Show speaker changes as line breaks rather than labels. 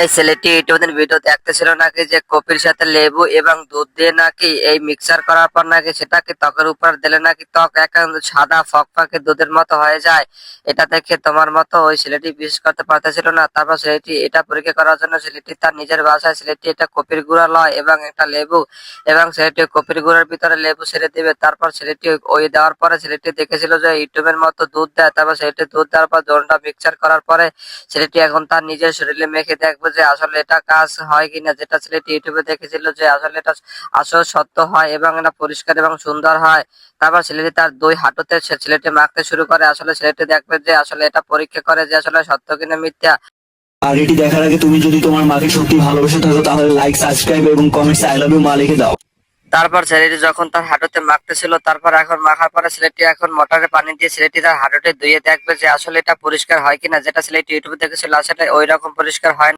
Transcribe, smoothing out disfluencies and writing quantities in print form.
এই ছেলেটি ইতিমধ্যে ভিডিও দেখতেছিল নাকি যে কফির সাথে লেবু এবং দুধ দিয়ে নাকি এই মিক্সার করার পর নাকি সেটাকে ত্বকের উপর দিলে নাকি ত্বক একেবারে সাদা ফকফকে দুধের মতো হয়ে যায়। এটা দেখে তোমার মতো ওই ছেলেটি বিশ্বাস করতে পারতেছিল না। তারপর ছেলেটি এটা পরীক্ষা করার জন্য ছেলেটি তার নিজের বাসায় ছেলেটি এটা কফির গুঁড়া লয় এবং একটা লেবু এবং ছেলেটি কফির গুঁড়ার ভিতরে লেবু ছেড়ে দিবে। তারপর ছেলেটি ওই দেওয়ার পরে ছেলেটি দেখেছিল যে ইউটিউবের মতো দুধ দেয়। তারপর ছেলেটি দুধ দেওয়ার পর দোনটা মিক্সার করার পরে ছেলেটি এখন তার নিজের শরীরে মেখে দেখবে যে আসলে এটা কাজ হয় কিনা, যেটা ছেলেটি ইউটিউবে দেখেছিল যে আসলে এটা আসলে সত্য হয় এবং এটা পরিষ্কার এবং সুন্দর হয়। তারপর ছেলেটি তার দুই হাঁটুতে ছেলেটি মাখতে শুরু করে। আসলে ছেলেটি দেখবে যে আসলে এটা পরীক্ষা করে যে আসলে সত্য কিনা মিথ্যা।
আর এটি দেখার আগে তুমি যদি তোমার মাকে সত্যি ভালোবেসে থাকো তাহলে লাইক, সাবস্ক্রাইব এবং কমেন্টস আই লাভ ইউ মা লিখে দাও।
তারপর ছেলেটি যখন তার হাঁটুতে মাখতেছিল, তারপর এখন মাখার পরে ছেলেটি এখন মোটরে পানি দিয়ে ছেলেটি তার হাঁটুতে ধুয়ে দেখবে যে আসলে এটা পরিষ্কার হয় কিনা, যেটা ছেলেটি ইউটিউবে দেখেছিল আসলে ওই রকম পরিষ্কার হয় না।